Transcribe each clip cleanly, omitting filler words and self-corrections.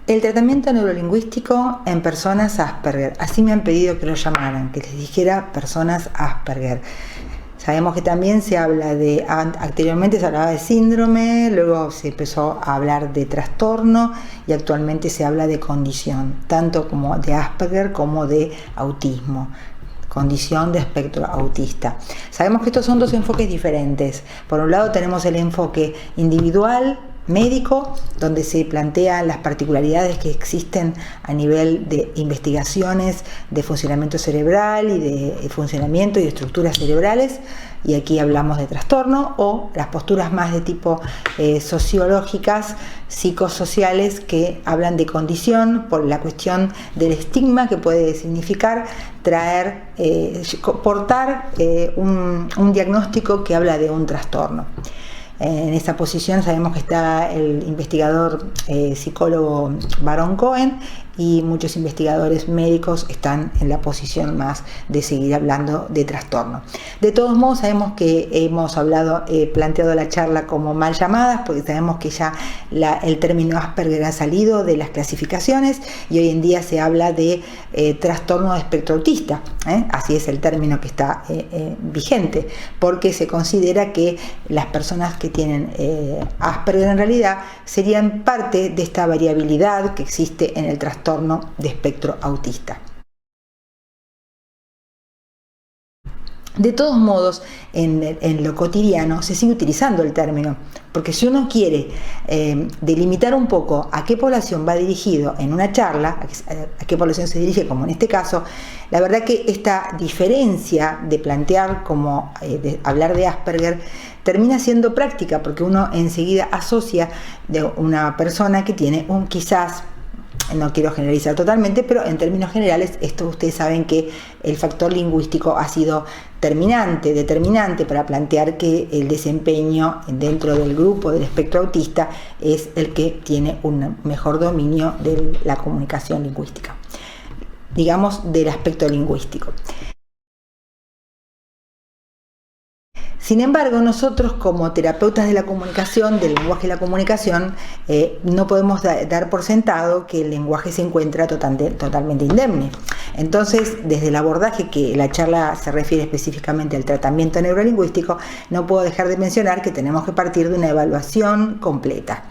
El tratamiento neurolingüístico en personas Asperger. Así me han pedido que lo llamaran, que les dijera personas Asperger. Sabemos que también se habla de, anteriormente se hablaba de síndrome, luego se empezó a hablar de trastorno y actualmente se habla de condición, tanto como de Asperger como de autismo. Condición de espectro autista. Sabemos que estos son dos enfoques diferentes. Por un lado tenemos el enfoque individual, médico, donde se plantean las particularidades que existen a nivel de investigaciones de funcionamiento cerebral y de funcionamiento y estructuras cerebrales, y aquí hablamos de trastorno, o las posturas más de tipo sociológicas, psicosociales, que hablan de condición por la cuestión del estigma que puede significar traer, portar un diagnóstico que habla de un trastorno. En esa posición sabemos que está el investigador psicólogo Baron Cohen, y muchos investigadores médicos están en la posición más de seguir hablando de trastorno. De todos modos, sabemos que hemos planteado la charla como mal llamadas, porque sabemos que ya el término Asperger ha salido de las clasificaciones y hoy en día se habla de trastorno de espectro autista. Así es el término que está vigente, porque se considera que las personas que tienen Asperger en realidad serían parte de esta variabilidad que existe en el trastorno de espectro autista. De todos modos, en lo cotidiano se sigue utilizando el término, porque si uno quiere delimitar un poco a qué población va dirigido en una charla, a qué población se dirige, como en este caso, la verdad que esta diferencia de plantear como de hablar de Asperger termina siendo práctica, porque uno enseguida asocia de una persona que tiene quizás, no quiero generalizar totalmente, pero en términos generales, esto ustedes saben que el factor lingüístico ha sido determinante para plantear que el desempeño dentro del grupo del espectro autista es el que tiene un mejor dominio de la comunicación lingüística, digamos, del aspecto lingüístico. Sin embargo, nosotros como terapeutas de la comunicación, del lenguaje de la comunicación, no podemos dar por sentado que el lenguaje se encuentra totalmente indemne. Entonces, desde el abordaje, que la charla se refiere específicamente al tratamiento neurolingüístico, no puedo dejar de mencionar que tenemos que partir de una evaluación completa.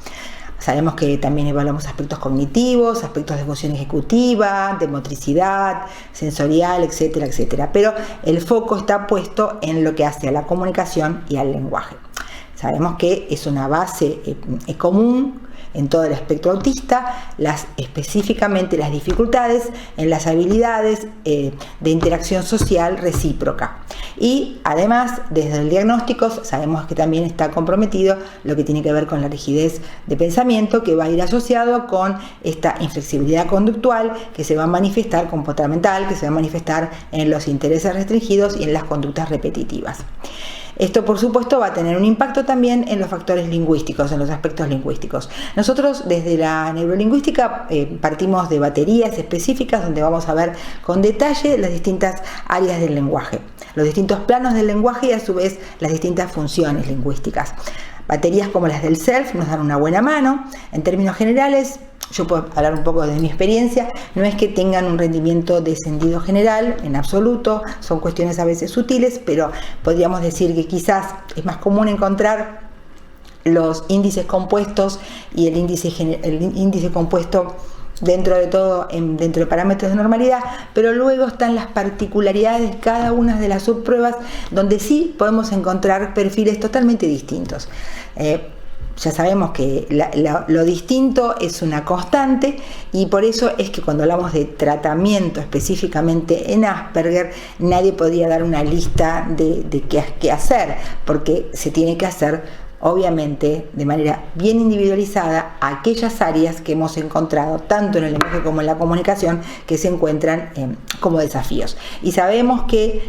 Sabemos que también evaluamos aspectos cognitivos, aspectos de función ejecutiva, de motricidad, sensorial, etcétera, etcétera. Pero el foco está puesto en lo que hace a la comunicación y al lenguaje. Sabemos que es una base común en todo el espectro autista, específicamente las dificultades en las habilidades de interacción social recíproca. Y además, desde el diagnóstico, sabemos que también está comprometido lo que tiene que ver con la rigidez de pensamiento, que va a ir asociado con esta inflexibilidad conductual que se va a manifestar, comportamental, que se va a manifestar en los intereses restringidos y en las conductas repetitivas. Esto, por supuesto, va a tener un impacto también en los factores lingüísticos, en los aspectos lingüísticos. Nosotros, desde la neurolingüística, partimos de baterías específicas donde vamos a ver con detalle las distintas áreas del lenguaje, los distintos planos del lenguaje y, a su vez, las distintas funciones lingüísticas. Baterías como las del SELF nos dan una buena mano. En términos generales, yo puedo hablar un poco de mi experiencia, no es que tengan un rendimiento descendido general, en absoluto, son cuestiones a veces sutiles, pero podríamos decir que quizás es más común encontrar los índices compuestos y el índice compuesto dentro de todo, dentro de parámetros de normalidad, pero luego están las particularidades de cada una de las subpruebas, donde sí podemos encontrar perfiles totalmente distintos. Ya sabemos que lo distinto es una constante, y por eso es que cuando hablamos de tratamiento específicamente en Asperger, nadie podría dar una lista de qué hacer, porque se tiene que hacer obviamente de manera bien individualizada aquellas áreas que hemos encontrado tanto en el lenguaje como en la comunicación que se encuentran como desafíos. Y sabemos que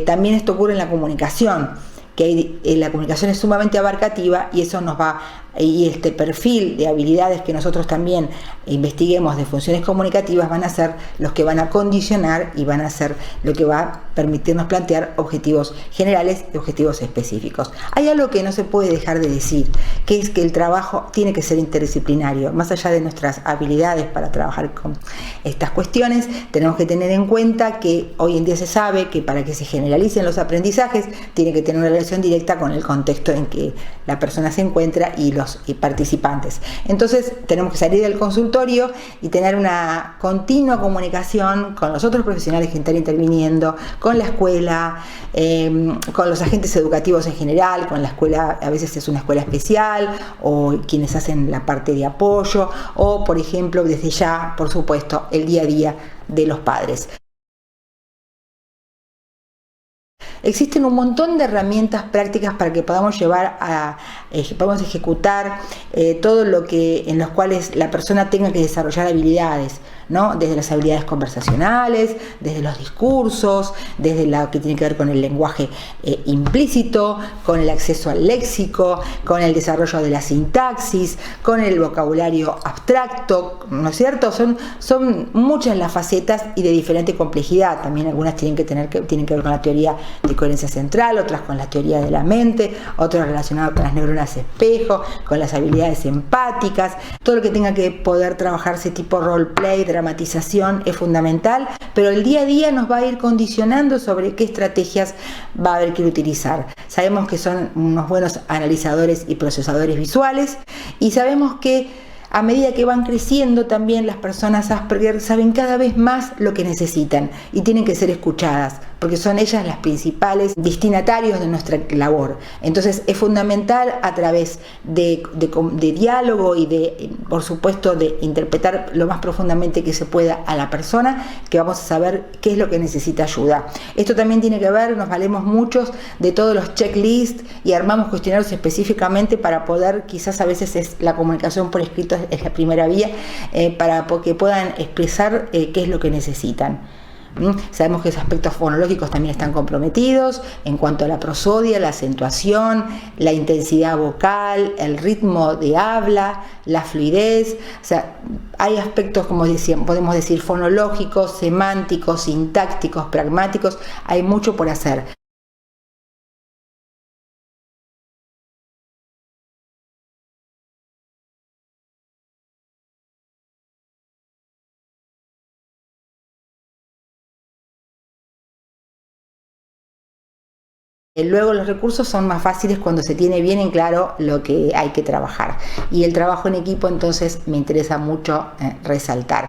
también esto ocurre en la comunicación, que la comunicación es sumamente abarcativa, y eso nos va y este perfil de habilidades que nosotros también investiguemos de funciones comunicativas van a ser los que van a condicionar y van a ser lo que va a permitirnos plantear objetivos generales y objetivos específicos. Hay algo que no se puede dejar de decir, que es que el trabajo tiene que ser interdisciplinario. Más allá de nuestras habilidades para trabajar con estas cuestiones, tenemos que tener en cuenta que hoy en día se sabe que para que se generalicen los aprendizajes tiene que tener una relación directa con el contexto en que la persona se encuentra y los participantes. Entonces tenemos que salir del consultorio y tener una continua comunicación con los otros profesionales que están interviniendo, con la escuela, con los agentes educativos en general, con la escuela, a veces es una escuela especial, o quienes hacen la parte de apoyo, o por ejemplo desde ya, por supuesto, el día a día de los padres. Existen un montón de herramientas prácticas para que podamos podamos ejecutar todo lo que en los cuales la persona tenga que desarrollar habilidades, ¿no? Desde las habilidades conversacionales, desde los discursos, desde lo que tiene que ver con el lenguaje implícito, con el acceso al léxico, con el desarrollo de la sintaxis, con el vocabulario abstracto, ¿no es cierto? Son muchas las facetas y de diferente complejidad. También algunas tienen que ver con la teoría de coherencia central, otras con la teoría de la mente, otras relacionadas con las neuronas espejo, con las habilidades empáticas. Todo lo que tenga que poder trabajarse tipo roleplay, dramatización es fundamental, pero el día a día nos va a ir condicionando sobre qué estrategias va a haber que utilizar. Sabemos que son unos buenos analizadores y procesadores visuales y sabemos que a medida que van creciendo también las personas Asperger saben cada vez más lo que necesitan y tienen que ser escuchadas, porque son ellas las principales destinatarios de nuestra labor. Entonces es fundamental a través de diálogo y por supuesto, de interpretar lo más profundamente que se pueda a la persona, que vamos a saber qué es lo que necesita ayuda. Esto también tiene que ver, nos valemos muchos de todos los checklists y armamos cuestionarios específicamente para poder, quizás a veces es la comunicación por escrito es la primera vía, para que puedan expresar qué es lo que necesitan. Sabemos que los aspectos fonológicos también están comprometidos en cuanto a la prosodia, la acentuación, la intensidad vocal, el ritmo de habla, la fluidez. O sea, hay aspectos, como podemos decir, fonológicos, semánticos, sintácticos, pragmáticos. Hay mucho por hacer. Luego los recursos son más fáciles cuando se tiene bien en claro lo que hay que trabajar. Y el trabajo en equipo entonces me interesa mucho resaltar.